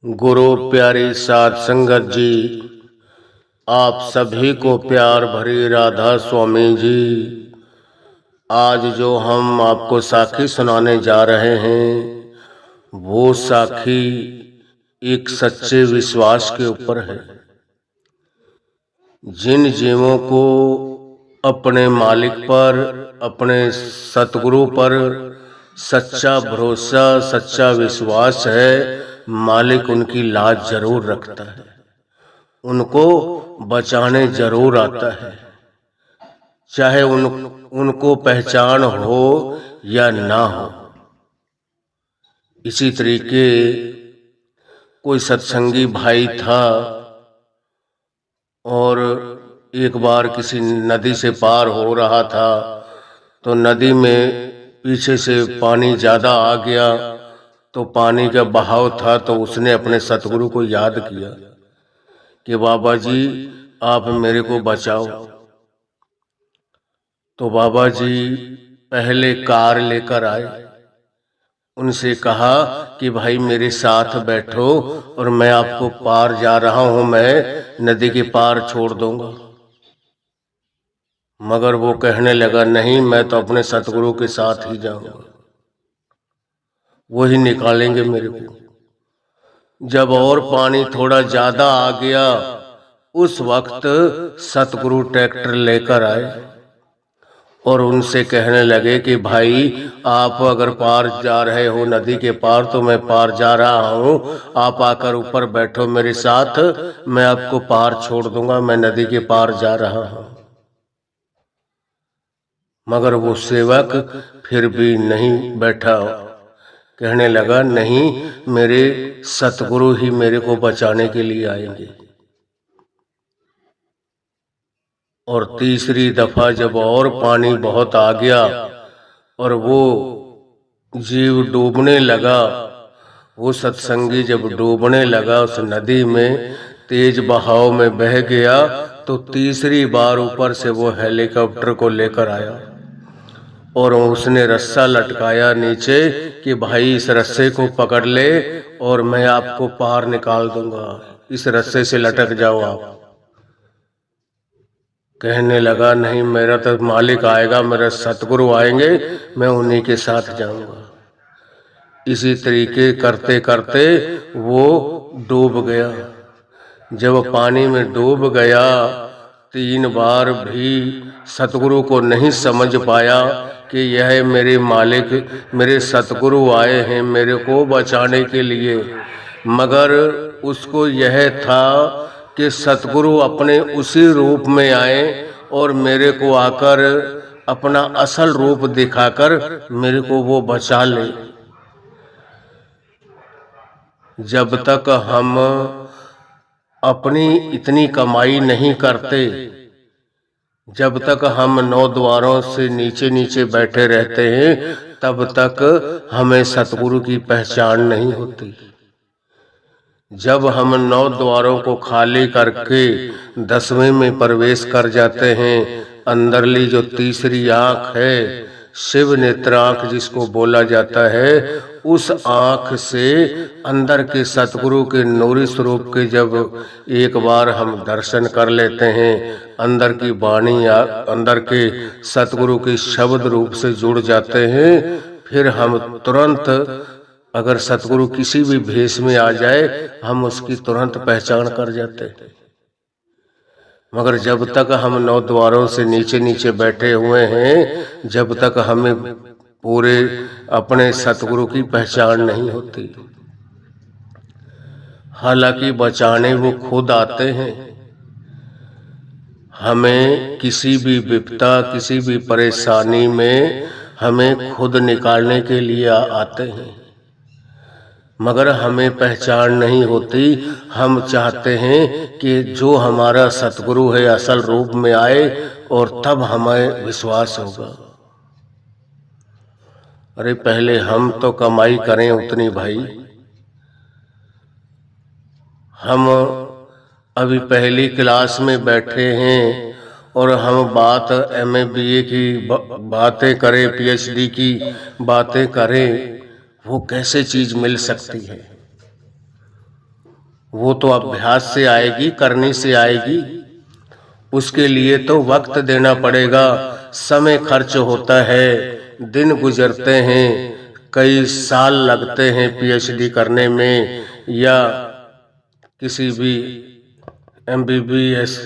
गुरु प्यारी साध संगत जी, आप सभी को प्यार भरी राधा स्वामी जी। आज जो हम आपको साखी सुनाने जा रहे हैं, वो साखी एक सच्चे विश्वास के ऊपर है। जिन जीवों को अपने मालिक पर, अपने सतगुरु पर सच्चा भरोसा, सच्चा विश्वास है, मालिक उनकी लाज जरूर रखता है, उनको बचाने जरूर आता है, चाहे उनको पहचान हो या ना हो। इसी तरीके कोई सत्संगी भाई था और एक बार किसी नदी से पार हो रहा था, तो नदी में पीछे से पानी ज्यादा आ गया, तो पानी का बहाव था, तो उसने अपने सतगुरु को याद किया कि बाबा जी आप मेरे को बचाओ। तो बाबा जी पहले कार लेकर आए, उनसे कहा कि भाई मेरे साथ बैठो और मैं आपको पार जा रहा हूं, मैं नदी के पार छोड़ दूंगा। मगर वो कहने लगा नहीं, मैं तो अपने सतगुरु के साथ ही जाऊंगा, वही निकालेंगे मेरे को। जब और पानी थोड़ा ज्यादा आ गया, उस वक्त सतगुरु ट्रैक्टर लेकर आए और उनसे कहने लगे कि भाई आप अगर पार जा रहे हो नदी के पार, तो मैं पार जा रहा हूं, आप आकर ऊपर बैठो मेरे साथ, मैं आपको पार छोड़ दूंगा, मैं नदी के पार जा रहा हूं। मगर वो सेवक फिर भी नहीं बैठा, कहने लगा नहीं, मेरे सतगुरु ही मेरे को बचाने के लिए आएंगे। और तीसरी दफा जब और पानी बहुत आ गया और वो जीव डूबने लगा, वो सत्संगी जब डूबने लगा उस नदी में, तेज बहाव में बह गया, तो तीसरी बार ऊपर से वो हेलीकॉप्टर को लेकर आया और उसने रस्सा लटकाया नीचे कि भाई इस रस्से को पकड़ ले और मैं आपको पार निकाल दूंगा, इस रस्से से लटक जाओ आप। कहने लगा नहीं, मेरा तो मालिक आएगा, मेरा सतगुरु आएंगे, मैं उन्हीं के साथ जाऊंगा। इसी तरीके करते करते वो डूब गया। जब पानी में डूब गया, 3 बार भी सतगुरु को नहीं समझ पाया कि यह मेरे मालिक, मेरे सतगुरु आए हैं मेरे को बचाने के लिए। मगर उसको यह था कि सतगुरु अपने उसी रूप में आए और मेरे को आकर अपना असल रूप दिखाकर मेरे को वो बचा ले। जब तक हम अपनी इतनी कमाई नहीं करते, जब तक हम 9 द्वारों से नीचे नीचे बैठे रहते हैं, तब तक हमें सतगुरु की पहचान नहीं होती। जब हम 9 द्वारों को खाली करके 10वें में प्रवेश कर जाते हैं, अंदरली जो तीसरी आंख है, शिव नेत्र आंख जिसको बोला जाता है, उस आंख से अंदर के सतगुरु के नूरी स्वरूप के जब एक बार हम दर्शन कर लेते हैं, अंदर की वाणी, अंदर के सतगुरु के शब्द रूप से जुड़ जाते हैं, फिर हम तुरंत, अगर सतगुरु किसी भी भेष में आ जाए, हम उसकी तुरंत पहचान कर जाते हैं। मगर जब तक हम 9 द्वारों से नीचे नीचे बैठे हुए हैं, जब तक हमें पूरे अपने सतगुरु की पहचान नहीं होती। हालांकि बचाने वो खुद आते हैं, हमें किसी भी विपदा, किसी भी परेशानी में हमें खुद निकालने के लिए आते हैं। मगर हमें पहचान नहीं होती। हम चाहते हैं कि जो हमारा सतगुरु है असल रूप में आए और तब हमें विश्वास होगा। अरे पहले हम तो कमाई करें उतनी भाई। हम अभी पहली क्लास में बैठे हैं और हम बात MA BA की बातें करें, PhD की बातें करें, वो कैसे चीज मिल सकती है? वो तो अभ्यास से आएगी, करने से आएगी। उसके लिए तो वक्त देना पड़ेगा, समय खर्च होता है, दिन गुजरते हैं, कई साल लगते हैं पीएचडी करने में, या किसी भी एमबीबीएस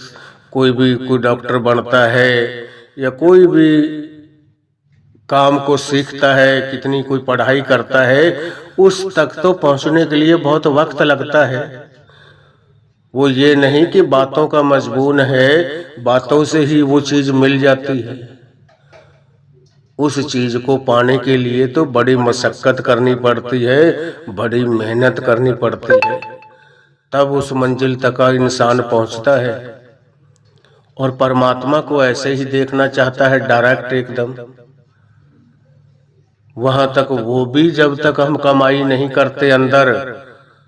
कोई डॉक्टर बनता है, या कोई भी काम को सीखता है, कितनी कोई पढ़ाई करता है, उस तक तो पहुंचने के लिए बहुत वक्त लगता है। वो ये नहीं कि बातों का मजबून है, बातों से ही वो चीज मिल जाती है। उस चीज को पाने के लिए तो बड़ी मशक्कत करनी पड़ती है, बड़ी मेहनत करनी पड़ती है, तब उस मंजिल तक इंसान पहुंचता है। और परमात्मा को ऐसे ही देखना चाहता है, डायरेक्ट एकदम। वहां तक वो भी जब तक हम कमाई नहीं करते, अंदर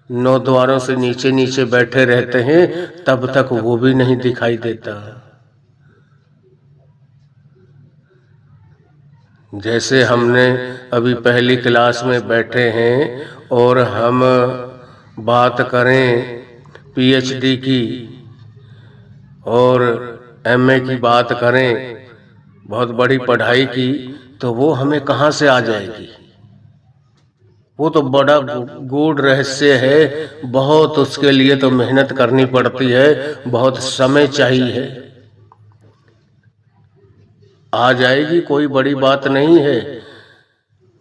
9 द्वारों से नीचे नीचे बैठे रहते हैं, तब तक वो भी नहीं दिखाई देता। जैसे हमने अभी पहली क्लास में बैठे हैं और हम बात करें पीएचडी की और एमए की बात करें, बहुत बड़ी पढ़ाई की, तो वो हमें कहाँ से आ जाएगी? वो तो बड़ा गूढ़ रहस्य है, बहुत उसके लिए तो मेहनत करनी पड़ती है, बहुत समय चाहिए। आ जाएगी, कोई बड़ी बात नहीं है।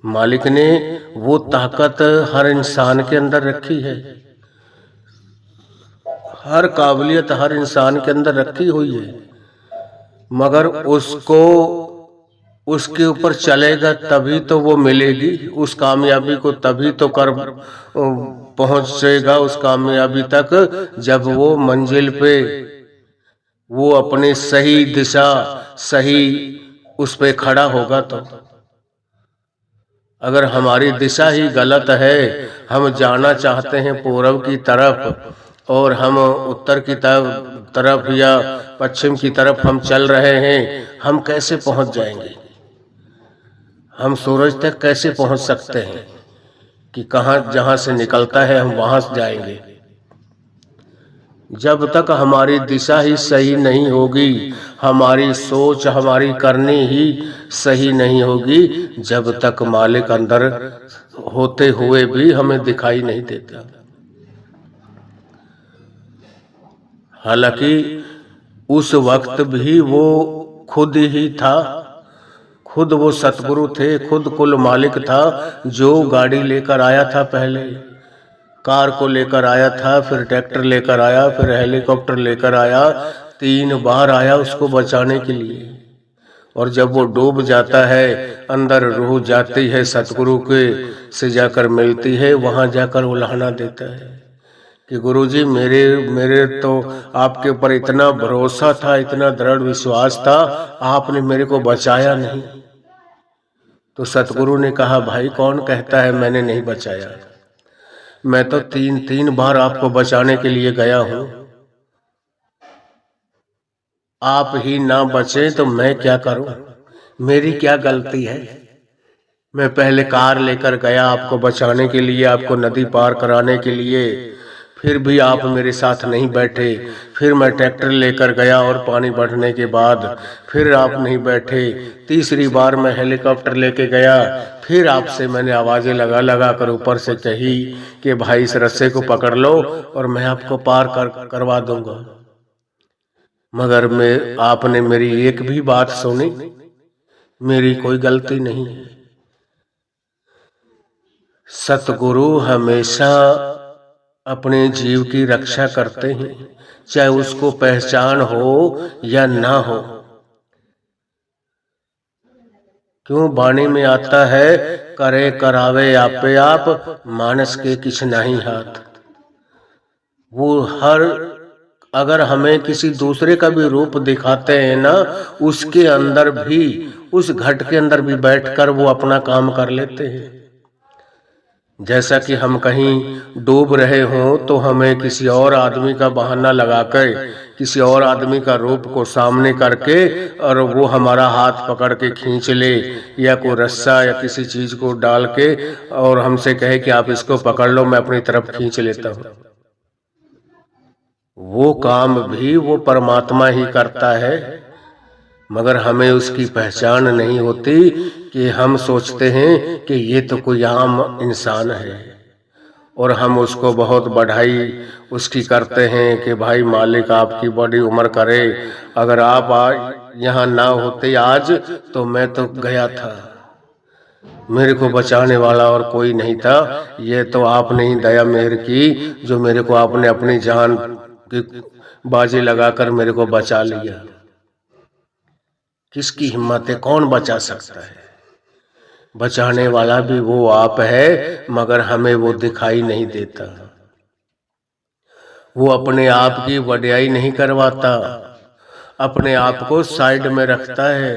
मालिक ने वो ताकत हर इंसान के अंदर रखी है, हर काबिलियत हर इंसान के अंदर रखी हुई है, मगर उसको उसके ऊपर चलेगा तभी तो वो मिलेगी, उस कामयाबी को तभी तो कर पहुंचेगा उस कामयाबी तक, जब वो मंजिल पे वो अपनी सही दिशा, सही उस पे खड़ा होगा। तो अगर हमारी दिशा ही गलत है, हम जाना चाहते हैं पूर्व की तरफ और हम उत्तर की तरफ या पश्चिम की तरफ हम चल रहे हैं, हम कैसे पहुंच जाएंगे? हम सूरज तक कैसे पहुंच सकते हैं कि कहां जहां से निकलता है हम वहां से जाएंगे? जब तक हमारी दिशा ही सही नहीं होगी, हमारी सोच हमारी करनी ही सही नहीं होगी, जब तक मालिक अंदर होते हुए भी हमें दिखाई नहीं देता। हालांकि उस वक्त भी वो खुद ही था, खुद वो सतगुरु थे, खुद कुल मालिक था, जो गाड़ी लेकर आया था, पहले कार को लेकर आया था, फिर ट्रैक्टर लेकर आया, फिर हेलीकॉप्टर लेकर आया, 3 बार आया उसको बचाने के लिए। और जब वो डूब जाता है, अंदर रूह जाती है, सतगुरु के से जाकर मिलती है, वहां जाकर उल्हाना देता है कि गुरुजी मेरे तो आपके ऊपर इतना भरोसा था, इतना दृढ़ विश्वास था, आपने मेरे को बचाया नहीं। तो सतगुरु ने कहा, भाई कौन कहता है मैंने नहीं बचाया? मैं तो 3 बार आपको बचाने के लिए गया हूं। आप ही ना बचे तो मैं क्या करूं? मेरी क्या गलती है? मैं पहले कार लेकर गया आपको बचाने के लिए, आपको नदी पार कराने के लिए, फिर भी आप मेरे साथ नहीं बैठे। फिर मैं ट्रैक्टर लेकर गया और पानी बढ़ने के बाद फिर आप नहीं बैठे। तीसरी बार मैं हेलीकॉप्टर लेके गया, फिर आपसे मैंने आवाजें लगा कर ऊपर से कही कि भाई इस रस्से को पकड़ लो और मैं आपको पार करवा दूंगा, मगर आपने मेरी एक भी बात सुनी? मेरी कोई गलती नहीं है। सतगुरु हमेशा अपने जीव की रक्षा करते हैं, चाहे उसको पहचान हो या ना हो। क्यों वाणी में आता है, करे करावे आपे आप, मानस के किछ नहीं हाथ। वो अगर हमें किसी दूसरे का भी रूप दिखाते हैं ना, उसके अंदर भी, उस घट के अंदर भी बैठकर वो अपना काम कर लेते हैं। जैसा कि हम कहीं डूब रहे हों तो हमें किसी और आदमी का बहाना लगाकर, किसी और आदमी का रूप को सामने करके, और वो हमारा हाथ पकड़ के खींच ले, या कोई रस्सा या किसी चीज को डाल के और हमसे कहे कि आप इसको पकड़ लो, मैं अपनी तरफ खींच लेता हूँ। वो काम भी वो परमात्मा ही करता है, मगर हमें उसकी पहचान नहीं होती कि हम सोचते हैं कि ये तो कोई आम इंसान है और हम उसको बहुत बढ़ाई उसकी करते हैं कि भाई मालिक आपकी बड़ी उम्र करे, अगर आप यहाँ ना होते आज तो मैं तो गया था, मेरे को बचाने वाला और कोई नहीं था, ये तो आपने ही दया मेहर की जो मेरे को आपने अपनी जान की बाजी लगाकर मेरे को बचा लिया। किसकी हिम्मत है, कौन बचा सकता है? बचाने वाला भी वो आप है, मगर हमें वो दिखाई नहीं देता। वो अपने आप की वड्याई नहीं करवाता, अपने आप को साइड में रखता है,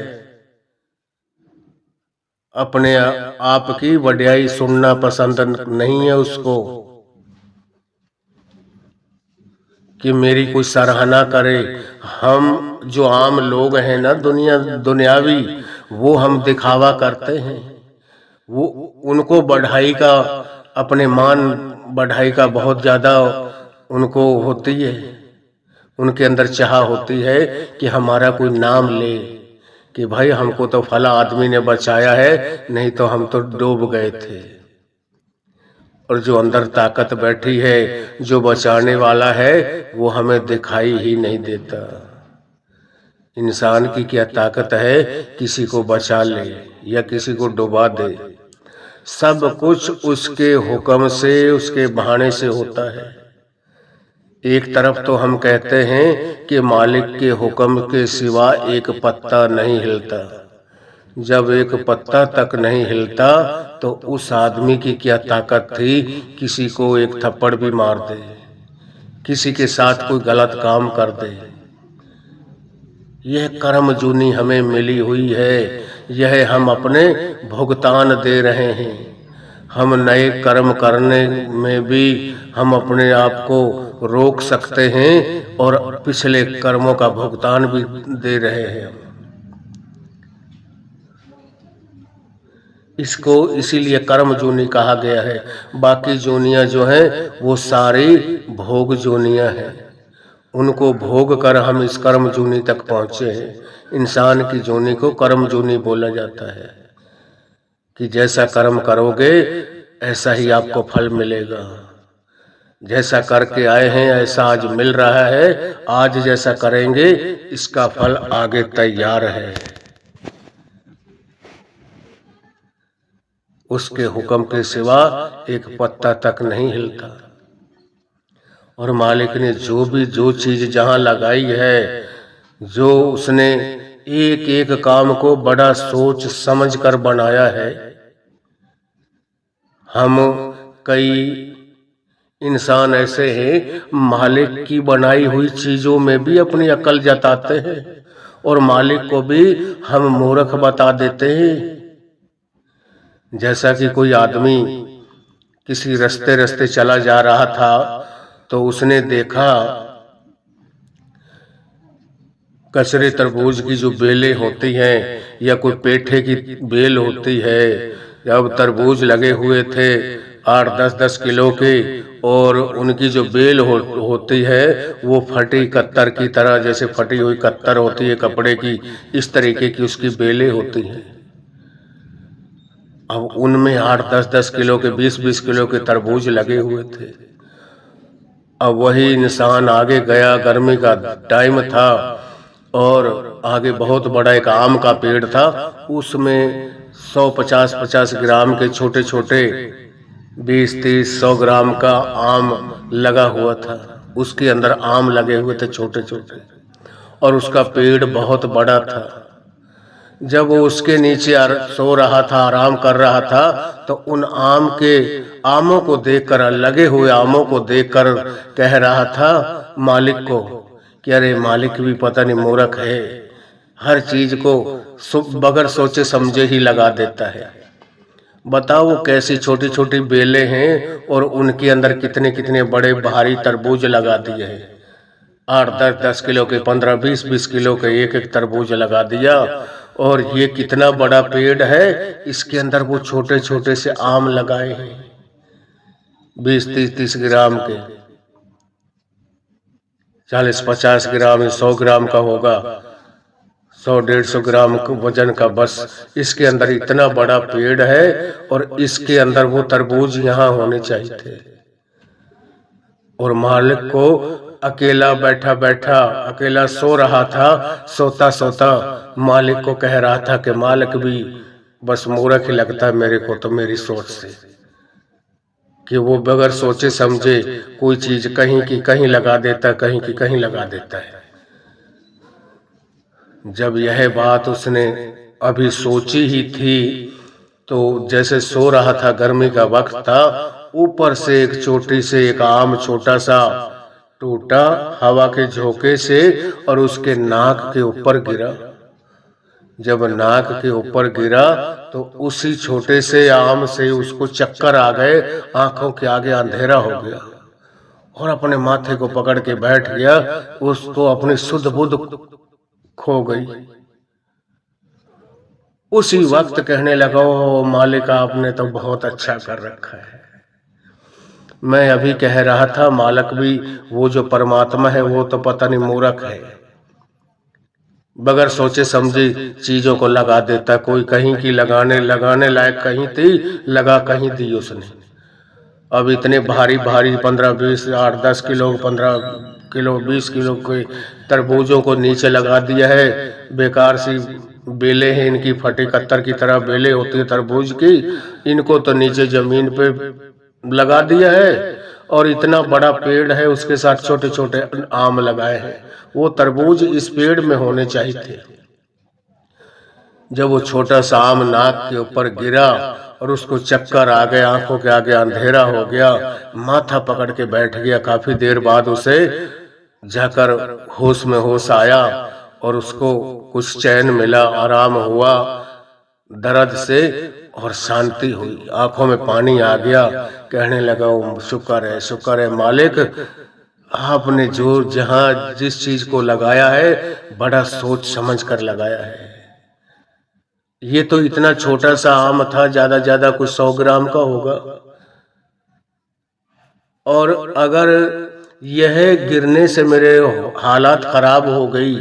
अपने आप की वड्याई सुनना पसंद नहीं है उसको कि मेरी कोई सराहना करे। हम जो आम लोग हैं ना दुनियावी, वो हम दिखावा करते हैं, वो उनको बढ़ाई का, अपने मान बढ़ाई का बहुत ज्यादा उनको होती है, उनके अंदर चाह होती है कि हमारा कोई नाम ले कि भाई हमको तो फला आदमी ने बचाया है, नहीं तो हम तो डूब गए थे। और जो अंदर ताकत बैठी है, जो बचाने वाला है, वो हमें दिखाई ही नहीं देता। इंसान की क्या ताकत है किसी को बचा ले या किसी को डुबा दे? सब कुछ उसके हुक्म से, उसके बहाने से होता है। एक तरफ तो हम कहते हैं कि मालिक के हुक्म के सिवा एक पत्ता नहीं हिलता। जब एक पत्ता तक नहीं हिलता तो उस आदमी की क्या ताकत थी किसी को एक थप्पड़ भी मार दे, किसी के साथ कोई गलत काम कर दे। यह कर्म जूनी हमें मिली हुई है, यह हम अपने भुगतान दे रहे हैं। हम नए कर्म करने में भी हम अपने आप को रोक सकते हैं और पिछले कर्मों का भुगतान भी दे रहे हैं। इसको इसीलिए कर्म जूनी कहा गया है। बाकी जोनियां जो हैं वो सारी भोग जोनियां हैं, उनको भोग कर हम इस कर्म जूनी तक पहुंचे हैं। इंसान की जोनी को कर्म जूनी बोला जाता है कि जैसा कर्म करोगे ऐसा ही आपको फल मिलेगा। जैसा करके आए हैं ऐसा आज मिल रहा है, आज जैसा करेंगे इसका फल आगे तैयार है। उसके हुक्म के सिवा एक पत्ता तक नहीं हिलता। और मालिक ने जो चीज जहां लगाई है, जो उसने एक एक काम को बड़ा सोच समझ कर बनाया है। हम कई इंसान ऐसे हैं मालिक की बनाई हुई चीजों में भी अपनी अकल जताते हैं और मालिक को भी हम मूर्ख बता देते हैं। जैसा कि कोई आदमी किसी रास्ते चला जा रहा था तो उसने देखा कचरे तरबूज की जो बेलें होती हैं या कोई पेठे की बेल होती है, जब तरबूज लगे हुए थे 8-10 किलो के, और उनकी जो बेल होती है वो फटी कत्तर की तरह, जैसे फटी हुई कत्तर होती है कपड़े की, इस तरीके की उसकी बेलें होती हैं। अब उनमें 8-10 किलो के 20-20 किलो के तरबूज लगे हुए थे। अब वही इंसान आगे गया, गर्मी का टाइम था और आगे बहुत बड़ा एक आम का पेड़ था, उसमें 150-50 ग्राम के छोटे छोटे 20-30-100 ग्राम का आम लगा हुआ था। उसके अंदर आम लगे हुए थे छोटे छोटे, और उसका पेड़ बहुत बड़ा था। जब वो उसके नीचे सो रहा था, आराम कर रहा था, तो उन आमों को देखकर, लगे हुए आमों को देखकर कह रहा था मालिक को कि अरे मालिक भी पता नहीं मूर्ख है, हर चीज को बगैर सोचे समझे ही लगा देता है। बताओ वो कैसी छोटी छोटी बेलें हैं और उनके अंदर कितने कितने बड़े भारी तरबूज लगा दिए हैं। 8-10 किलो के, 15-20 किलो के एक एक तरबूज लगा दिया। और ये कितना बड़ा पेड़ है, इसके अंदर वो छोटे छोटे से आम लगाए हैं 20-30 ग्राम के। 40-50 ग्राम 100 ग्राम का होगा, 100-150 ग्राम वजन का, बस इसके अंदर इतना बड़ा पेड़ है और इसके अंदर वो तरबूज यहाँ होने चाहिए थे। और मालिक को अकेला बैठा बैठा, अकेला सो रहा था, सोता सोता मालिक को कह रहा था कि मालिक भी बस मूर्ख ही लगता है मेरे को तो मेरी सोच से, कि वो बगैर सोचे समझे कोई चीज कहीं की कहीं लगा देता, कहीं की कहीं लगा देता है। जब यह बात उसने अभी सोची ही थी तो जैसे सो रहा था, गर्मी का वक्त था, ऊपर से एक चोटी से एक आम छोटा सा टूटा हवा के झोंके से और उसके नाक के ऊपर गिरा। जब नाक के ऊपर गिरा तो उसी छोटे से आम से उसको चक्कर आ गए, आंखों के आगे अंधेरा हो गया और अपने माथे को पकड़ के बैठ गया। उसको अपनी सुध बुध खो गई। उसी वक्त कहने लगा, ओ मालिक आपने तो बहुत अच्छा कर रखा है। मैं अभी कह रहा था मालिक भी वो जो परमात्मा है वो तो पता नहीं मूर्ख है, बगैर सोचे समझे चीजों को लगा देता। कोई कहीं की लगाने लायक कहीं थी, लगा कहीं दी उसने। अब इतने भारी भारी 15-20 8-10 किलो 15 किलो 20 किलो के तरबूजों को नीचे लगा दिया है। बेकार सी बेले हैं इनकी, फटी कत्तर की तरह बेले होती है तरबूज की, इनको तो नीचे जमीन पे लगा दिया है। और इतना बड़ा पेड़ है, उसके साथ छोटे छोटे आम लगाए हैं। वो तरबूज इस पेड़ में होने चाहिए थे। जब वो छोटा सा आम नाक के ऊपर गिरा और उसको चक्कर आ गया, आंखों के आगे अंधेरा हो गया, माथा पकड़ के बैठ गया। काफी देर बाद उसे जाकर होश में होश आया और उसको कुछ चैन मिला, आराम हुआ दर्द से और शांति हुई, आंखों में पानी आ गया। कहने लगा, शुक्र है मालिक, आपने जो जहां जिस चीज को लगाया है बड़ा सोच समझ कर लगाया है। ये तो इतना छोटा सा आम था, ज्यादा कुछ 100 ग्राम का होगा, और अगर यह गिरने से मेरे हालात खराब हो गई,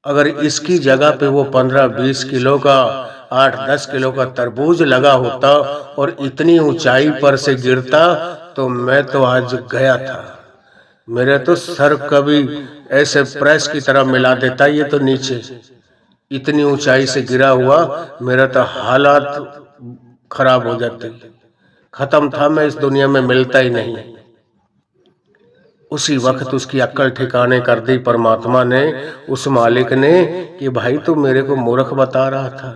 अगर इसकी जगह पे वो 15-20 किलो का 8-10 किलो का तरबूज लगा होता और इतनी ऊंचाई पर से गिरता तो मैं तो आज गया था। मेरे तो सर कभी ऐसे प्रेस की तरह मिला देता। ये तो नीचे इतनी ऊंचाई से गिरा हुआ, मेरा तो हालात खराब हो जाते, खत्म था, मैं इस दुनिया में मिलता ही नहीं। उसी वक्त उसकी अक्ल ठिकाने कर दी परमात्मा ने, उस मालिक ने, कि भाई तू मेरे को मूर्ख बता रहा था।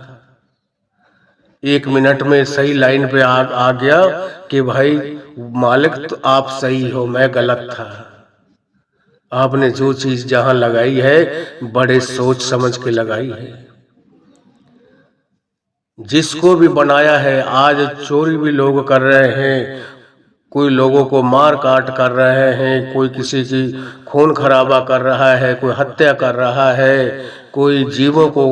1 मिनट में सही लाइन पे आ गया कि भाई मालिक तो आप सही हो, मैं गलत था। आपने जो चीज जहां लगाई है बड़े सोच समझ के लगाई है। जिसको भी बनाया है, आज चोरी भी लोग कर रहे हैं, कोई लोगों को मार काट कर रहे हैं, कोई किसी की खून खराबा कर रहा है, कोई हत्या कर रहा है, कोई जीवों को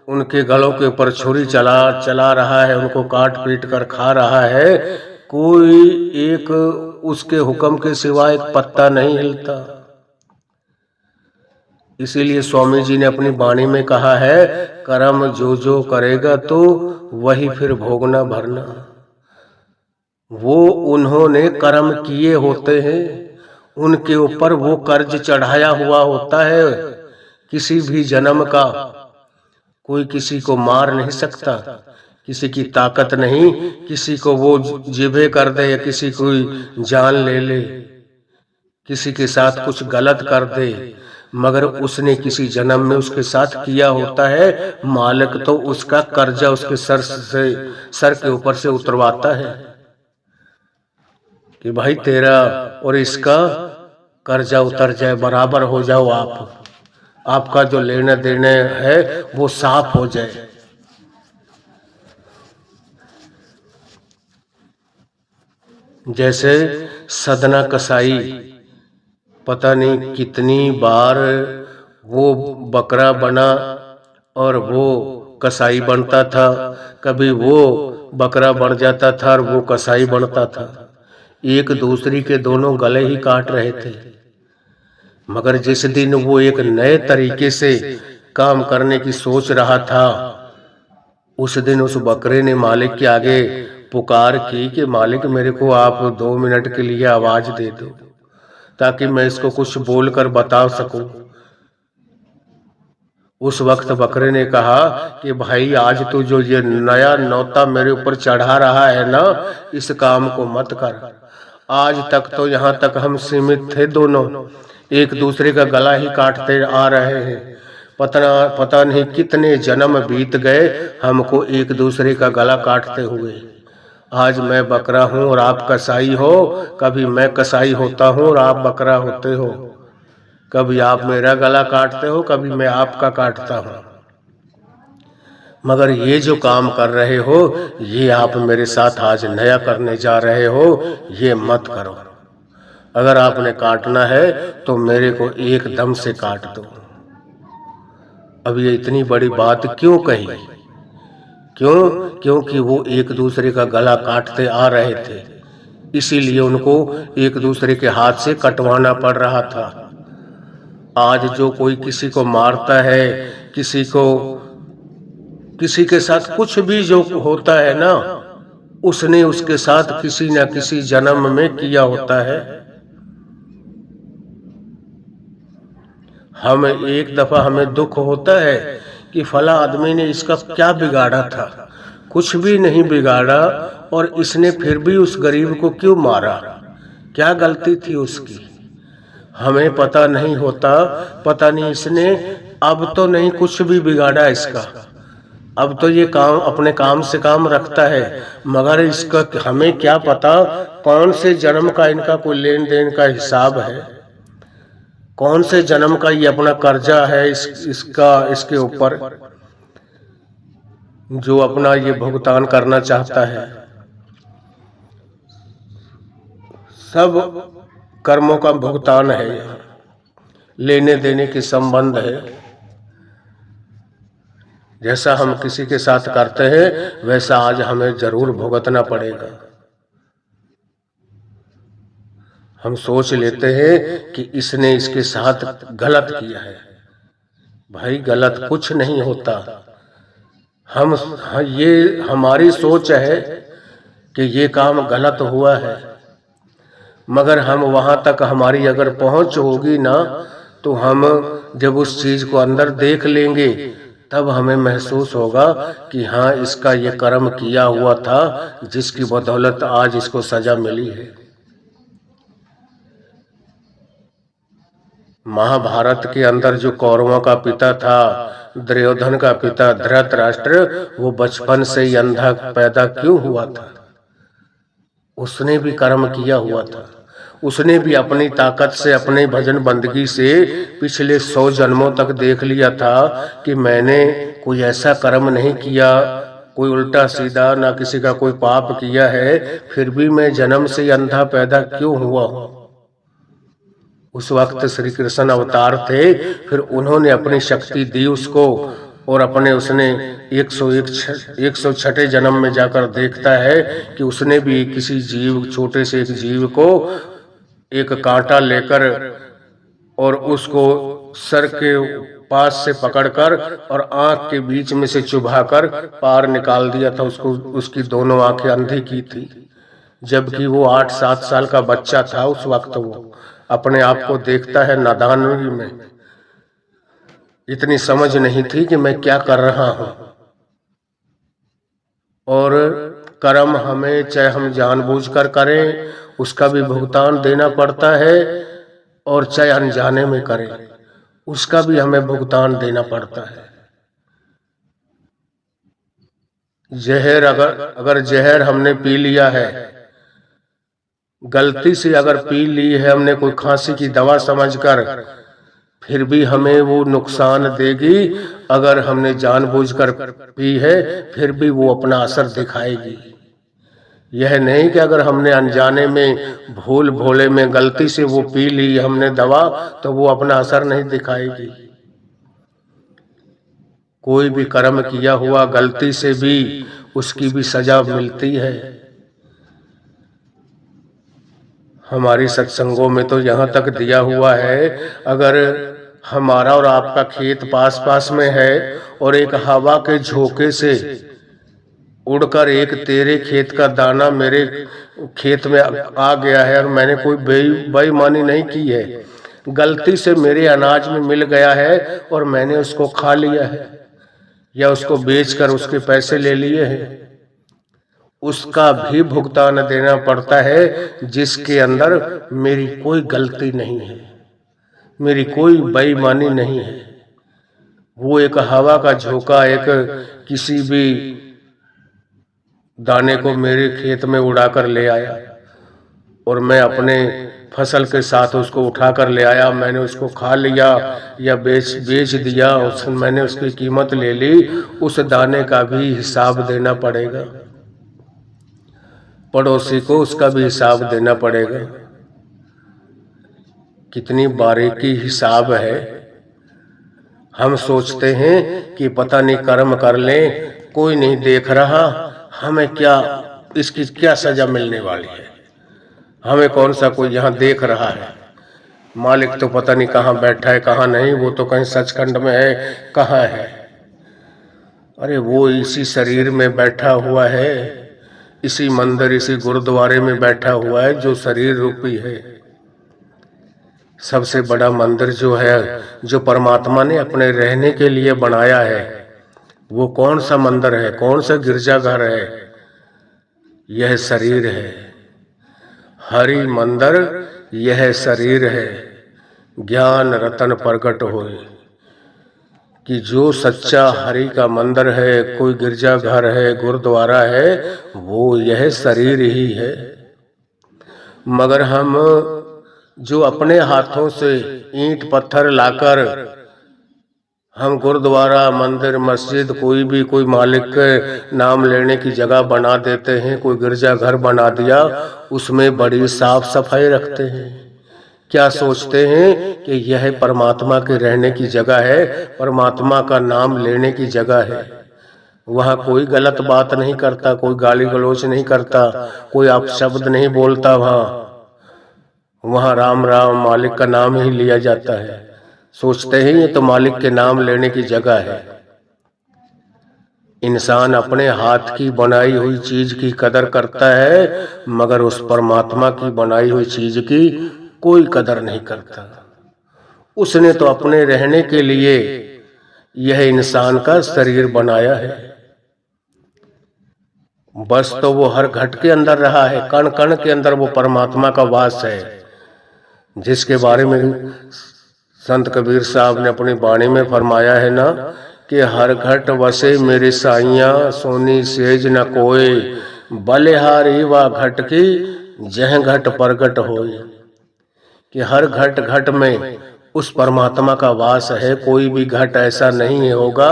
उनके गलों के ऊपर छुरी चला रहा है, उनको काट पीट कर खा रहा है। कोई एक उसके हुक्म के सिवा एक पत्ता नहीं हिलता। इसीलिए स्वामी जी ने अपनी वाणी में कहा है, कर्म जो करेगा तो वही फिर भोगना भरना। वो उन्होंने कर्म किए होते हैं, उनके ऊपर वो कर्ज चढ़ाया हुआ होता है। किसी भी जन्म का कोई किसी को मार नहीं सकता, किसी की ताकत नहीं, किसी को वो जिभे कर दे या किसी को जान ले ले, किसी के साथ कुछ गलत कर दे, मगर उसने किसी जन्म में उसके साथ किया होता है। मालिक तो उसका कर्जा उसके सर के ऊपर से उतरवाता है कि भाई तेरा और इसका कर्जा उतर जाए, बराबर हो जाओ, आपका जो लेने देने है वो साफ हो जाए। जैसे सदना कसाई, पता नहीं कितनी बार वो बकरा बना और वो कसाई बनता था, कभी वो बकरा बन जाता था और वो कसाई बनता था। एक दूसरे के दोनों गले ही काट रहे थे। मगर जिस दिन वो एक नए तरीके से काम करने की सोच रहा था, उस दिन उस बकरे ने मालिक के आगे पुकार की कि मालिक, मेरे को आप 2 मिनट के लिए आवाज दे दो ताकि मैं इसको कुछ बोलकर बता सकूं। उस वक्त बकरे ने कहा कि भाई, आज तो जो ये नया नौता मेरे ऊपर चढ़ा रहा है ना, इस काम को मत कर। आज तक तो यहाँ तक हम सीमित थे, दोनों एक दूसरे का गला ही काटते आ रहे हैं। पता नहीं कितने जन्म बीत गए हमको एक दूसरे का गला काटते हुए। आज मैं बकरा हूँ और आप कसाई हो, कभी मैं कसाई होता हूँ और आप बकरा होते हो, कभी आप मेरा गला काटते हो, कभी मैं आपका काटता हूँ। मगर ये जो काम कर रहे हो, ये आप मेरे साथ आज नया करने जा रहे हो, ये मत करो। अगर आपने काटना है तो मेरे को एकदम से काट दो। अब ये इतनी बड़ी बात क्यों कही? क्यों? क्योंकि वो एक दूसरे का गला काटते आ रहे थे, इसीलिए उनको एक दूसरे के हाथ से कटवाना पड़ रहा था। आज जो कोई किसी को मारता है, किसी के साथ कुछ भी जो होता है ना, उसने उसके साथ किसी न किसी जन्म में किया होता है। हम एक दफा हमें दुख होता है कि फला आदमी ने इसका क्या बिगाड़ा था, कुछ भी नहीं बिगाड़ा, और इसने फिर भी उस गरीब को क्यों मारा, क्या गलती थी उसकी? हमें पता नहीं होता, पता नहीं इसने अब तो नहीं कुछ भी बिगाड़ा इसका, अब तो ये काम अपने काम से काम रखता है, मगर इसका हमें क्या पता कौन से जन्म का इनका कोई लेन देन का हिसाब है, कौन से जन्म का ये अपना कर्जा है इसके ऊपर, जो अपना ये भुगतान करना चाहता है। सब कर्मों का भुगतान है, यहाँ लेने देने के संबंध है। जैसा हम किसी के साथ करते हैं वैसा आज हमें जरूर भुगतना पड़ेगा। हम सोच लेते हैं कि इसने इसके साथ गलत किया है, भाई गलत कुछ नहीं होता। ये हमारी सोच है कि ये काम गलत हुआ है, मगर हम वहां तक हमारी अगर पहुंच होगी ना, तो हम जब उस चीज को अंदर देख लेंगे तब हमें महसूस होगा कि हाँ, इसका ये कर्म किया हुआ था जिसकी बदौलत आज इसको सजा मिली है। महाभारत के अंदर जो कौरवों का पिता था, दुर्योधन का पिता धृतराष्ट्र, वो बचपन से ही अंधा पैदा क्यों हुआ था? उसने भी कर्म किया हुआ था, उसने भी अपनी ताकत से, अपने भजन बंदगी से पिछले 100 जन्मों तक देख लिया था कि मैंने कोई ऐसा कर्म नहीं किया, कोई उल्टा सीधा, ना किसी का कोई पाप किया है, फिर भी मैं जन्म से अंधा पैदा क्यों हुआ हूं। उस वक्त श्री कृष्ण अवतार थे, फिर उन्होंने अपनी शक्ति दी उसको, और अपने उसने 106 जन्म में जाकर देखता है कि उसने भी किसी जीव, छोटे से एक जीव को एक कांटा लेकर और उसको सर के पास से पकड़कर और आंख के बीच में से चुभाकर पार निकाल दिया था। उसकी दोनों आंखें अंधी की थी, जबकि वो 8-7 साल का बच्चा था। उस वक्त वो अपने आप को देखता है नादानी में, इतनी समझ नहीं थी कि मैं क्या कर रहा हूं। और कर्म हमें, चाहे हम जानबूझकर करें, उसका भी भुगतान देना पड़ता है, और चाहे अनजाने में करें उसका भी हमें भुगतान देना पड़ता है। जहर अगर जहर हमने पी लिया है, गलती से अगर पी ली है हमने, कोई खांसी की दवा समझकर, फिर भी हमें वो नुकसान देगी। अगर हमने जानबूझकर पी है फिर भी वो अपना असर दिखाएगी। यह नहीं कि अगर हमने अनजाने में, भूल भोले में, गलती से वो पी ली हमने दवा, तो वो अपना असर नहीं दिखाएगी। कोई भी कर्म किया हुआ गलती से भी, उसकी भी सजा मिलती है। हमारी सत्संगों में तो यहाँ तक दिया हुआ है, अगर हमारा और आपका खेत पास पास में है और एक हवा के झोंके से उड़कर एक तेरे खेत का दाना मेरे खेत में आ गया है और मैंने कोई बेईमानी नहीं की है, गलती से मेरे अनाज में मिल गया है और मैंने उसको खा लिया है या उसको बेचकर उसके पैसे ले लिए हैं, उसका भी भुगतान देना पड़ता है, जिसके अंदर मेरी कोई गलती नहीं है, मेरी कोई बेईमानी नहीं है। वो एक हवा का झोंका एक किसी भी दाने को मेरे खेत में उड़ाकर ले आया और मैं अपने फसल के साथ उसको उठाकर ले आया, मैंने उसको खा लिया या बेच दिया, मैंने उसकी कीमत ले ली, उस दाने का भी हिसाब देना पड़ेगा, पड़ोसी को उसका भी हिसाब देना पड़ेगा। कितनी बारीकी हिसाब है। हम सोचते हैं कि पता नहीं कर्म कर लें, कोई नहीं देख रहा, हमें क्या, इसकी क्या सजा मिलने वाली है, हमें कौन सा कोई यहाँ देख रहा है, मालिक तो पता नहीं कहाँ बैठा है कहाँ नहीं, वो तो कहीं सचखंड में है, कहाँ है। अरे वो इसी शरीर में बैठा हुआ है, इसी मंदिर इसी गुरुद्वारे में बैठा हुआ है जो शरीर रूपी है। सबसे बड़ा मंदिर जो है, जो परमात्मा ने अपने रहने के लिए बनाया है, वो कौन सा मंदिर है, कौन सा गिरजाघर है? यह शरीर है। हरि मंदिर यह शरीर है। ज्ञान रतन प्रगट होए कि जो सच्चा हरि का मंदिर है, कोई गिरजाघर है, गुरुद्वारा है, वो यह शरीर ही है। मगर हम जो अपने हाथों से ईंट पत्थर लाकर हम गुरुद्वारा मंदिर मस्जिद कोई मालिक के नाम लेने की जगह बना देते हैं, कोई गिरजाघर बना दिया, उसमें बड़ी साफ सफाई रखते हैं। क्या सोचते हैं कि यह परमात्मा के रहने की जगह है, परमात्मा का नाम लेने की जगह है। वहाँ कोई गलत बात नहीं करता, कोई गाली गलौज नहीं करता, कोई अपशब्द नहीं बोलता। वहाँ राम राम मालिक का नाम ही लिया जाता है। सोचते हैं ये तो मालिक के नाम लेने की जगह है। इंसान अपने हाथ की बनाई हुई चीज की कदर करता है, मगर उस परमात्मा की बनाई हुई चीज की कोई कदर नहीं करता। उसने तो अपने रहने के लिए यह इंसान का शरीर बनाया है। बस तो वो हर घट के अंदर रहा है, कण कण के अंदर वो परमात्मा का वास है, जिसके बारे में संत कबीर साहब ने अपनी वाणी में फरमाया है ना कि हर घट वसे मेरे साइया, सोनी सेज न कोय, बलिहारी वा घट की जह घट प्रगट होय। कि हर घट घट में उस परमात्मा का वास है, कोई भी घट ऐसा नहीं होगा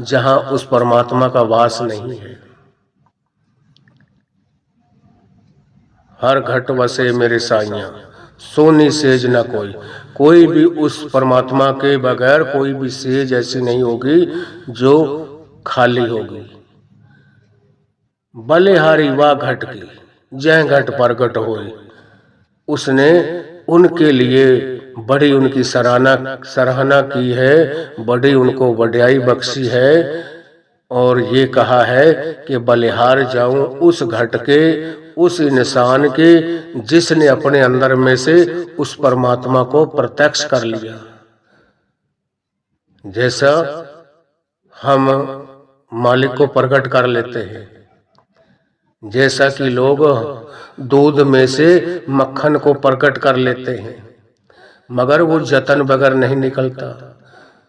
जहां उस परमात्मा का वास नहीं है। हर घट वसे मेरे साइया, सोनी सेज न कोई भी उस परमात्मा के बगैर कोई भी सेज ऐसी नहीं होगी जो खाली होगी। बलिहारी वा घट की जह घट प्रगट होए, उसने उनके लिए बड़ी उनकी सराहना की है, बड़ी उनको वड्याई बख्शी है और ये कहा है कि बलिहार जाऊं उस घट के, उस इंसान के जिसने अपने अंदर में से उस परमात्मा को प्रत्यक्ष कर लिया। जैसा हम मालिक को प्रकट कर लेते हैं, जैसा कि लोग दूध में से मक्खन को प्रकट कर लेते हैं, मगर वो जतन बगैर नहीं निकलता।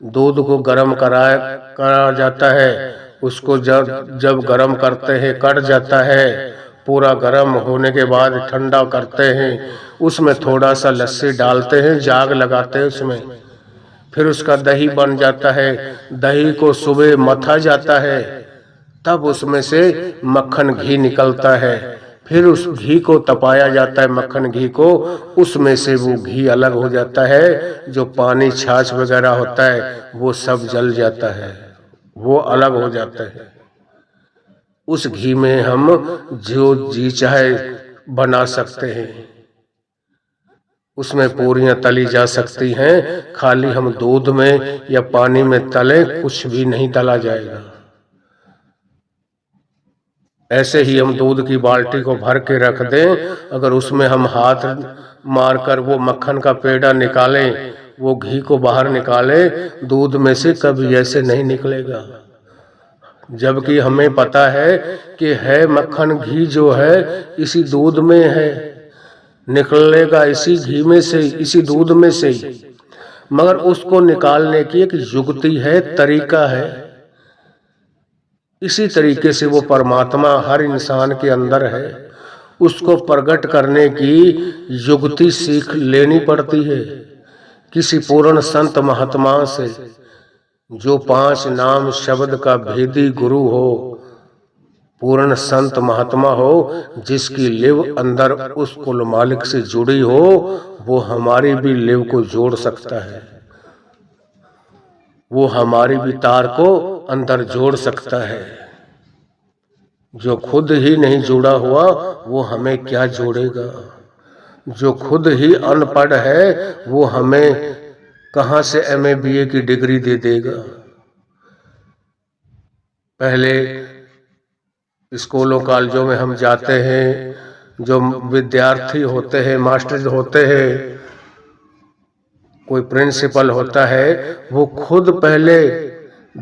दूध को गर्म करा जाता है, उसको जब गर्म करते हैं कट जाता है, पूरा गर्म होने के बाद ठंडा करते हैं, उसमें थोड़ा सा लस्सी डालते हैं, जाग लगाते हैं उसमें, फिर उसका दही बन जाता है। दही को सुबह मथा जाता है, तब उसमें से मक्खन घी निकलता है, फिर उस घी को तपाया जाता है, मक्खन घी को, उसमें से वो घी अलग हो जाता है, जो पानी छाछ वगैरह होता है वो सब जल जाता है, वो अलग हो जाता है। उस घी में हम जो जी चाहे बना सकते हैं। उसमें पूरियां तली जा सकती हैं, खाली हम दूध में या पानी में तले कुछ भी नहीं तला जाएगा। ऐसे ही हम दूध की बाल्टी को भर के रख दें, अगर उसमें हम हाथ मारकर वो मक्खन का पेड़ा निकालें, वो घी को बाहर निकालें, दूध में से कभी ऐसे नहीं निकलेगा। जबकि हमें पता है कि है मक्खन घी जो है इसी दूध में है, निकलेगा इसी घी में से, इसी दूध में से ही, मगर उसको निकालने की एक युक्ति है, तरीका है। इसी तरीके से वो परमात्मा हर इंसान के अंदर है, उसको प्रकट करने की युक्ति सीख लेनी पड़ती है किसी पूर्ण संत महात्मा से, जो 5 नाम शब्द का भेदी गुरु हो, पूर्ण संत महात्मा हो, जिसकी लिव अंदर उस कुल मालिक से जुड़ी हो, वो हमारी भी लिव को जोड़ सकता है, वो हमारी भी तार को अंदर जोड़ सकता है। जो खुद ही नहीं जुड़ा हुआ वो हमें क्या जोड़ेगा। जो खुद ही अनपढ़ है वो हमें कहां से MA BA की डिग्री दे देगा। पहले स्कूलों कॉलेजों में हम जाते हैं, जो विद्यार्थी होते हैं, मास्टर होते हैं, कोई प्रिंसिपल होता है, वो खुद पहले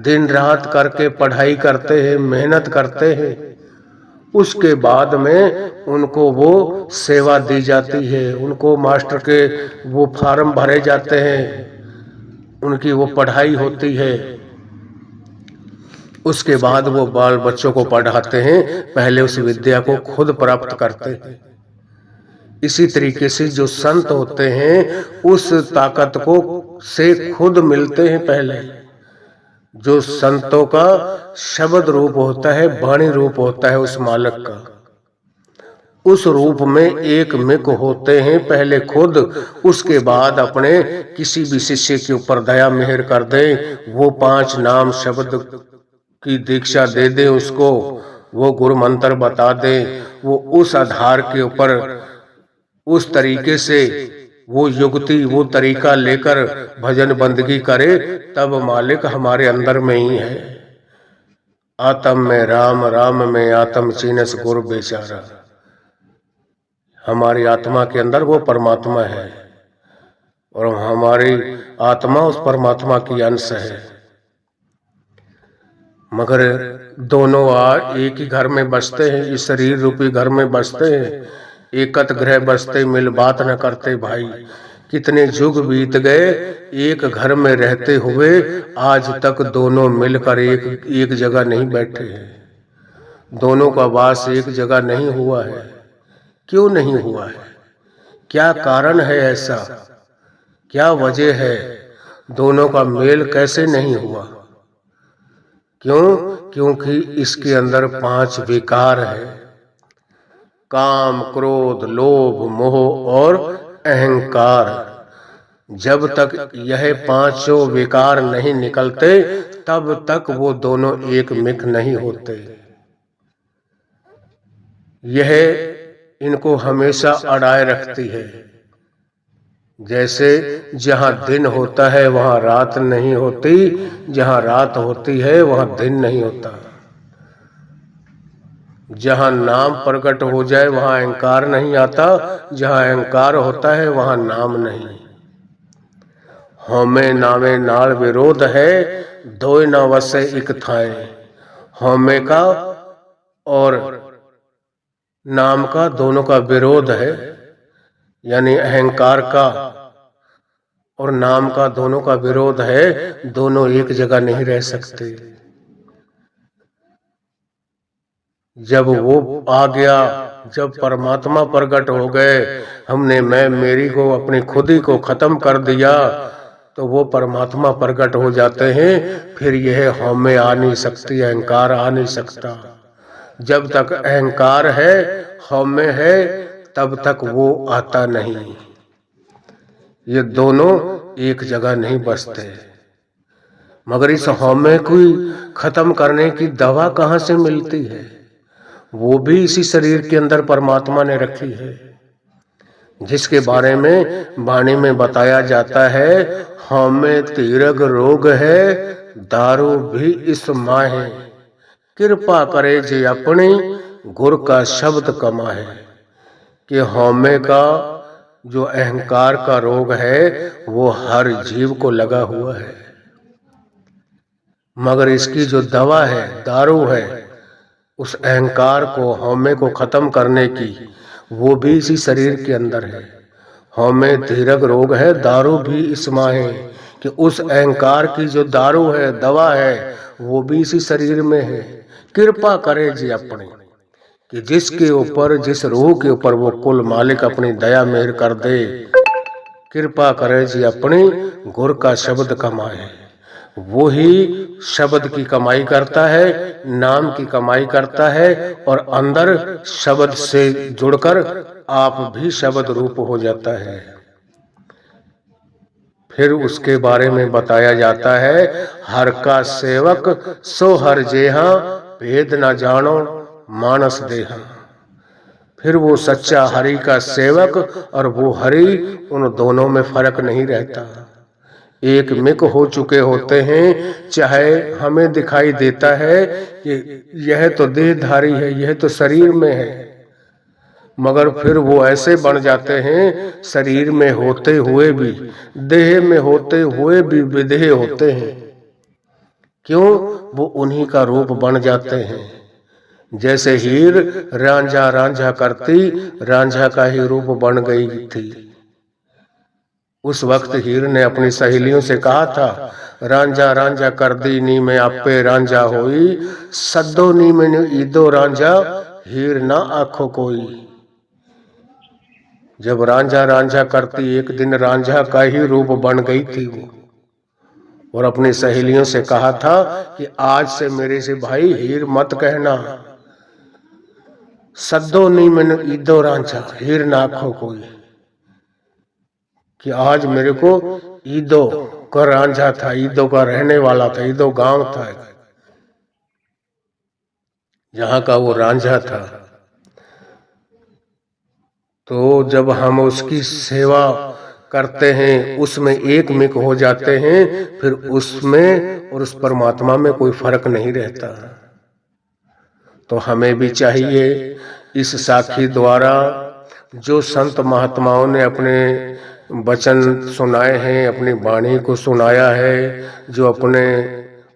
दिन रात करके पढ़ाई करते हैं, मेहनत करते हैं, उसके बाद में उनको वो सेवा दी जाती है, उनको मास्टर के वो फॉर्म भरे जाते हैं, उनकी वो पढ़ाई होती है, उसके बाद वो बाल बच्चों को पढ़ाते हैं, पहले उस विद्या को खुद प्राप्त करते हैं। इसी तरीके से जो संत होते हैं उस ताकत को से खुद मिलते हैं। पहले जो संतों का शब्द रूप होता है, वाणी रूप होता है उस मालक का, उस रूप में एक मिक होते हैं पहले खुद, उसके बाद अपने किसी भी शिष्य के ऊपर दया मेहर कर दें, वो 5 नाम शब्द की दीक्षा दे दे उसको, वो गुरु मंत्र बता दे, वो उस आधार के ऊपर उस तरीके से वो युक्ति वो तरीका लेकर भजन बंदगी करे, तब मालिक हमारे अंदर में ही है। आत्म में राम, राम में आत्म चीनस गुरु बेचारा, हमारी आत्मा के अंदर वो परमात्मा है और हमारी आत्मा उस परमात्मा की अंश है। मगर दोनों एक ही घर में बसते हैं, इस शरीर रूपी घर में बसते हैं, एकत ग्रह बसते मिल बात न करते भाई। कितने युग बीत गए एक घर में रहते हुए, आज तक दोनों मिलकर एक जगह नहीं बैठे हैं, दोनों का वास एक जगह नहीं हुआ है। क्यों नहीं हुआ है? क्या कारण है ऐसा? क्या वजह है? दोनों का मेल कैसे नहीं हुआ? क्यों? क्योंकि इसके अंदर 5 विकार है, काम, क्रोध, लोभ, मोह और अहंकार। जब तक यह 5 विकार नहीं निकलते तब तक वो दोनों एक मिक नहीं होते। यह इनको हमेशा अड़ाए रखती है। जैसे जहां दिन होता है वहां रात नहीं होती, जहां रात होती है वहां दिन नहीं होता। जहां नाम प्रकट हो जाए वहां अहंकार नहीं आता, जहां अहंकार होता है वहां नाम नहीं। हमें नामे नाल विरोध है, दोय न वसे इक थाए। हमें का और नाम का दोनों का विरोध है, यानी अहंकार का और नाम का दोनों का विरोध है, दोनों एक जगह नहीं रह सकते। जब वो आ गया, जब परमात्मा प्रकट हो गए, हमने मैं मेरी को अपनी खुदी को खत्म कर दिया, तो वो परमात्मा प्रकट हो जाते हैं। फिर यह हमें आ नहीं सकती, अहंकार आ नहीं सकता। जब तक अहंकार है, हमें है, तब तक वो आता नहीं। ये दोनों एक जगह नहीं बसते। मगर इस हमें को खत्म करने की दवा कहां से मिलती है? वो भी इसी शरीर के अंदर परमात्मा ने रखी है। जिसके बारे में वाणी में बताया जाता है, हमें तिरग रोग है, दारू भी इस माहे, कृपा करे जे अपनी, गुर का शब्द कमाए। कि हमें का जो अहंकार का रोग है वो हर जीव को लगा हुआ है, मगर इसकी जो दवा है, दारू है, उस अहंकार को, हमें को खत्म करने की, वो भी इसी शरीर के अंदर है। हमें धीरज रोग है, दारू भी इसमें है, कि उस अहंकार की जो दारू है, दवा है, वो भी इसी शरीर में है। कृपा करे जी अपने, कि जिसके ऊपर, जिस रूह के ऊपर वो कुल मालिक अपनी दया मेहर कर दे, कृपा करे जी अपनी, गुर का शब्द कमाए। वो ही शब्द की कमाई करता है, नाम की कमाई करता है, और अंदर शब्द से जुड़कर आप भी शब्द रूप हो जाता है। फिर उसके बारे में बताया जाता है, हर का सेवक सो हर जेहा, भेद न जानो मानस देहा। फिर वो सच्चा हरि का सेवक और वो हरि, उन दोनों में फर्क नहीं रहता। एक मिक हो चुके होते हैं। चाहे हमें दिखाई देता है कि यह तो देहधारी है, यह तो शरीर में है, मगर फिर वो ऐसे बन जाते हैं, शरीर में होते हुए भी, देह में होते हुए भी विदेह होते हैं। क्यों? वो उन्हीं का रूप बन जाते हैं। जैसे हीर रांझा रांझा करती, रांझा का ही रूप बन गई थी। उस वक्त हीर ने अपनी सहेलियों से कहा था, रांझा रांझा कर दी नी में आपे रांझा होई, सद्दो नी में ईदो रांझा, हीर ना आखो कोई। जब रांझा रांझा करती, एक दिन रांझा का ही रूप बन गई थी वो, और अपनी सहेलियों से कहा था कि आज से मेरे से भाई हीर मत कहना, सद्दो नी में ईदो रांझा, हीर ना आखो कोई। कि आज मेरे को ईदो का रांझा था, ईदो का रहने वाला था, ईदो गांव था जहां का वो रांझा था। तो जब हम उसकी सेवा करते हैं, उसमें एक मिक हो जाते हैं, फिर उसमें और उस परमात्मा में कोई फर्क नहीं रहता। तो हमें भी चाहिए इस साखी द्वारा, जो संत महात्माओं ने अपने वचन सुनाए हैं, अपनी वाणी को सुनाया है, जो अपने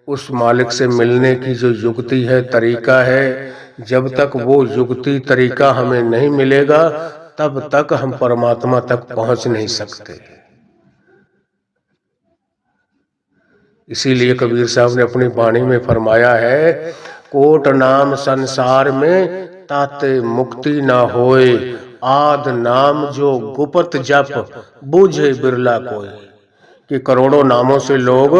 उस मालिक से मिलने की जो युक्ति है, तरीका है, जब तक वो युक्ति तरीका हमें नहीं मिलेगा, तब तक हम परमात्मा तक पहुंच नहीं सकते। इसीलिए कबीर साहब ने अपनी वाणी में फरमाया है, कोट नाम संसार में ताते मुक्ति ना होए, आद नाम जो गुपत जप बूझे बिरला कोई। कि करोड़ों नामों से लोग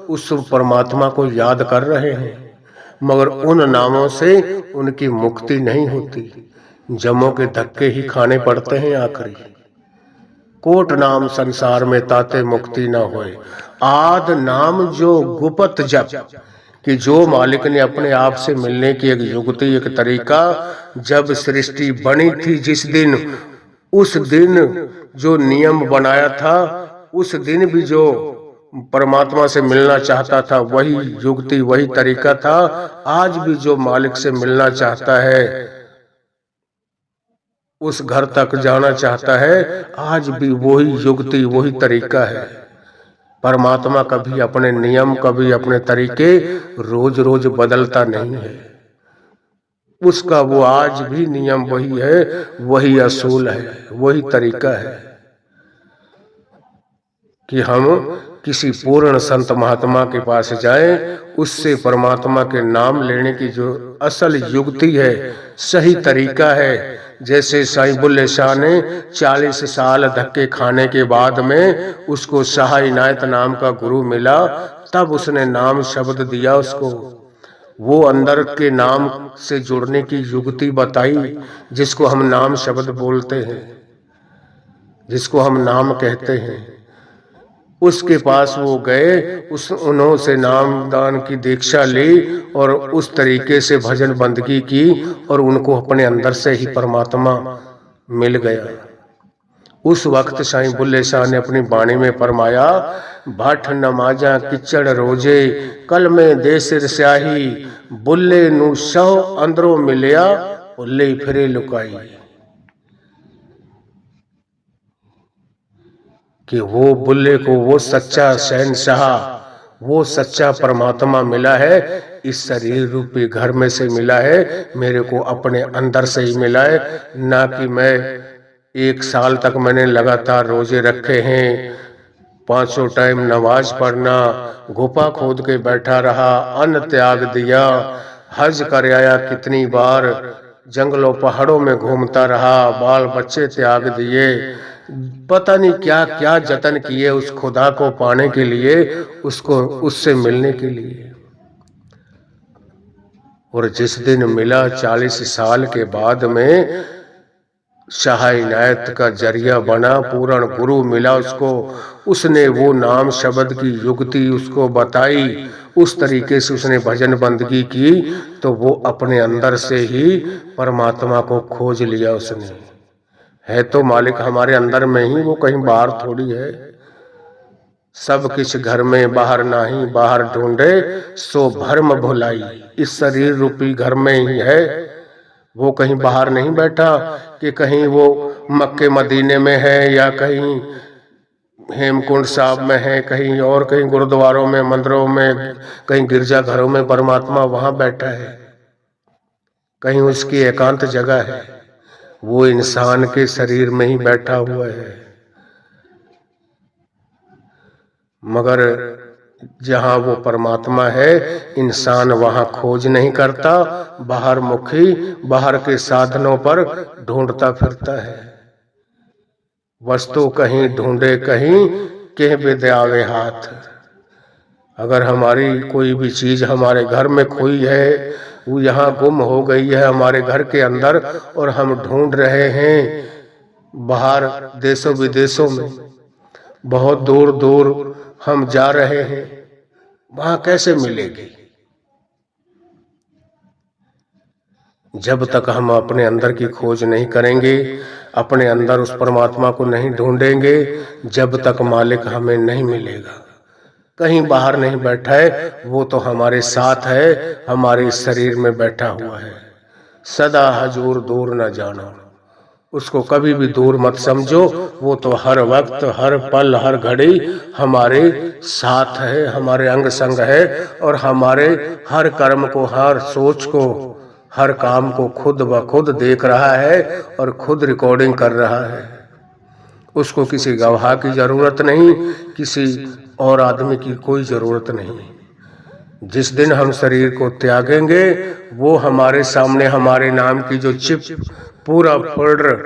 उस परमात्मा को याद कर रहे हैं, मगर उन नामों से उनकी मुक्ति नहीं होती, जमों के धक्के ही खाने पड़ते हैं आखिरी। कोट नाम संसार में ताते मुक्ति ना होए, आद नाम जो गुपत जप। कि जो मालिक ने अपने आप से मिलने की एक युक्ति, एक तरीका, जब सृष्टि बनी थी जिस दिन, उस दिन जो नियम बनाया था, उस दिन भी जो परमात्मा से मिलना चाहता था, वही युक्ति, वही तरीका था। आज भी जो मालिक से मिलना चाहता है, उस घर तक जाना चाहता है, आज भी वही युक्ति, वही तरीका है। परमात्मा कभी अपने नियम, कभी अपने तरीके रोज रोज बदलता नहीं है। उसका वो आज भी नियम वही है, वही असूल है, वही तरीका है। कि हम किसी पूर्ण संत महात्मा के पास जाएं, उससे परमात्मा के नाम लेने की जो असल युक्ति है, सही तरीका है। जैसे साईं बुल्ले शाह ने 40 साल धक्के खाने के बाद में उसको शाह इनायत नाम का गुरु मिला, तब उसने नाम शब्द दिया उसको। वो अंदर के नाम से जुड़ने की युक्ति बताई, जिसको हम नाम शब्द बोलते हैं, जिसको हम नाम कहते हैं। उसके पास वो गए, उन्होंने से नाम दान की दीक्षा ली और उस तरीके से भजन बंदगी की, और उनको अपने अंदर से ही परमात्मा मिल गया। उस वक्त साईं बुल्ले शाह ने अपनी वाणी में फरमाया, भाठ नमाजा किचड़ रोजे कल में दे सिर स्याही, बुल्ले नू सौ अंदरों मिलिया बुल्ले फिरे लुकाई। कि वो बुल्ले को वो सच्चा शहनशाह, वो सच्चा परमात्मा मिला है, इस शरीर रूपी घर में से मिला है, मेरे को अपने अंदर से ही मिला है। ना कि मैं 1 साल तक मैंने लगातार रोजे रखे हैं, 5 टाइम नमाज पढ़ना, गुफा खोद के बैठा रहा, अन्न त्याग दिया, हज कर आया कितनी बार, जंगलों पहाड़ों में घूमता रहा, बाल बच्चे त्याग दिए, पता नहीं क्या क्या जतन किए उस खुदा को पाने के लिए, उसको उससे मिलने के लिए। और जिस दिन मिला 40 साल के बाद में शाह इनायत का जरिया बना, पूर्ण गुरु मिला उसको, उसने वो नाम शब्द की युक्ति उसको बताई, उस तरीके से उसने भजन बंदगी की, तो वो अपने अंदर से ही परमात्मा को खोज लिया उसने। है तो मालिक हमारे अंदर में ही, वो कहीं बाहर थोड़ी है। सब किछ घर में बाहर नाही, बाहर ढूंढे सो भरम भुलाई। इस शरीर रूपी घर में ही है, वो कहीं बाहर नहीं बैठा कि कहीं वो मक्के मदीने में है, या कहीं हेमकुंड साहब में है, कहीं और कहीं गुरुद्वारों में, मंदिरों में, कहीं गिरजा घरों में परमात्मा वहां बैठा है, कहीं उसकी एकांत जगह है। वो इंसान के शरीर में ही बैठा हुआ है। मगर जहां वो परमात्मा है, इंसान वहां खोज नहीं करता, बाहर मुखी, बाहर के साधनों पर ढूंढता फिरता है। वस्तु कहीं ढूंढे कहीं, के विद्यावे हाथ। अगर हमारी कोई भी चीज हमारे घर में खोई है, वो यहाँ गुम हो गई है हमारे घर के अंदर, और हम ढूंढ रहे हैं बाहर देशों विदेशों में, बहुत दूर दूर हम जा रहे हैं, वहां कैसे मिलेगी? जब तक हम अपने अंदर की खोज नहीं करेंगे, अपने अंदर उस परमात्मा को नहीं ढूंढेंगे, जब तक मालिक हमें नहीं मिलेगा। कहीं बाहर नहीं बैठा है, वो तो हमारे साथ है, हमारे शरीर में बैठा हुआ है। सदा हजूर दूर न जाना, उसको कभी भी दूर मत समझो, वो तो हर वक्त, हर पल, हर घड़ी हमारे साथ है, हमारे अंग संग है, और हमारे हर कर्म को, हर सोच को, हर काम को खुद ब खुद देख रहा है और खुद रिकॉर्डिंग कर रहा है। उसको किसी गवाह की जरूरत नहीं, किसी और आदमी की कोई जरूरत नहीं। जिस दिन हम शरीर को त्यागेंगे, वो हमारे सामने हमारे नाम की जो चिप, पूरा फोल्डर,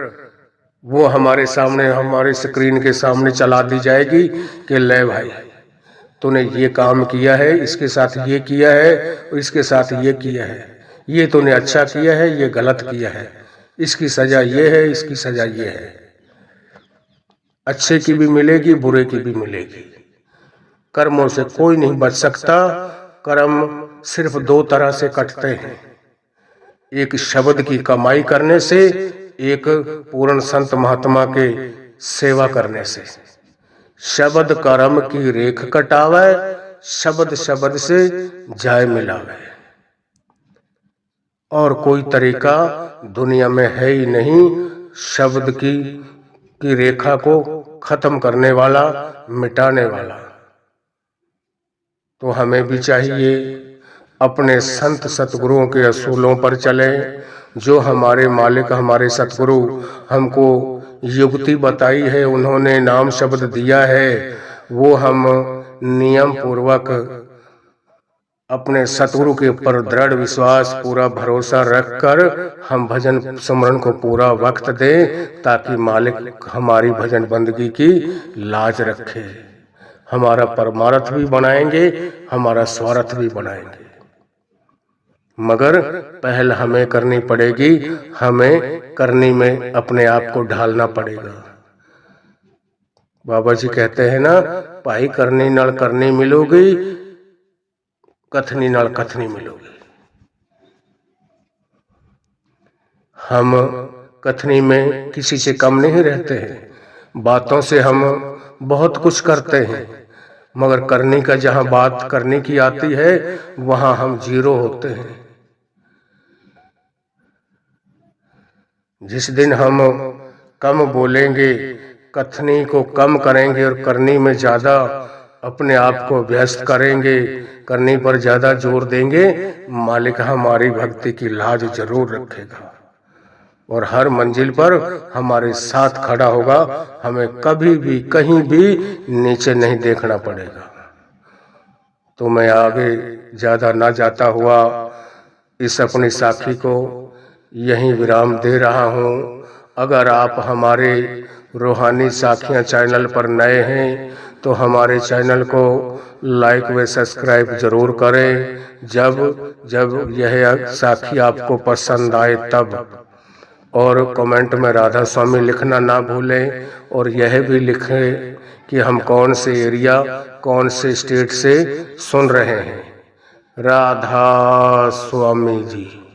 वो हमारे सामने, हमारे स्क्रीन के सामने चला दी जाएगी कि ले भाई, तूने ये काम किया है, इसके साथ ये किया है, इसके साथ ये किया है, ये तूने अच्छा किया है, ये गलत किया है, इसकी सजा ये है, इसकी सजा ये है। अच्छे की भी मिलेगी, बुरे की भी मिलेगी। कर्मों से कोई नहीं बच सकता। कर्म सिर्फ 2 तरह से कटते हैं, एक शब्द की कमाई करने से, एक पूर्ण संत महात्मा के सेवा करने से। शब्द कर्म की रेख कटावे, शब्द शब्द से जाय मिलावे। और कोई तरीका दुनिया में है ही नहीं शब्द की रेखा को खत्म करने वाला, मिटाने वाला। तो हमें भी चाहिए अपने संत सतगुरुओं के असूलों पर चलें। जो हमारे मालिक, हमारे सतगुरु हमको युक्ति बताई है, उन्होंने नाम शब्द दिया है, वो हम नियम पूर्वक अपने सतगुरु के ऊपर दृढ़ विश्वास, पूरा भरोसा रखकर हम भजन स्मरण को पूरा वक्त दें, ताकि मालिक हमारी भजन बंदगी की लाज रखे। हमारा परमार्थ भी बनाएंगे, हमारा स्वार्थ भी बनाएंगे। मगर पहल हमें करनी पड़ेगी, हमें करनी में अपने आप को ढालना पड़ेगा। बाबा जी कहते हैं ना, भाई करनी नल करनी मिलोगी, कथनी नल कथनी मिलोगी। हम कथनी में किसी से कम नहीं रहते हैं, बातों से हम बहुत कुछ करते हैं, मगर करने का जहाँ बात करने की आती है वहाँ हम जीरो होते हैं। जिस दिन हम कम बोलेंगे, कथनी को कम करेंगे और करनी में ज्यादा अपने आप को व्यस्त करेंगे, करने पर ज्यादा जोर देंगे, मालिक हमारी भक्ति की लाज जरूर रखेगा और हर मंजिल पर हमारे साथ खड़ा होगा। हमें कभी भी कहीं भी नीचे नहीं देखना पड़ेगा। तो मैं आगे ज्यादा ना जाता हुआ इस अपनी साखी को यहीं विराम दे रहा हूँ। अगर आप हमारे रूहानी साखियाँ चैनल पर नए हैं तो हमारे चैनल को लाइक व सब्सक्राइब जरूर करें। जब यह साखी आपको पसंद आए तब, और कमेंट में राधा स्वामी लिखना ना भूलें और यह भी लिखें कि हम कौन से एरिया, कौन से स्टेट से सुन रहे हैं। राधा स्वामी जी।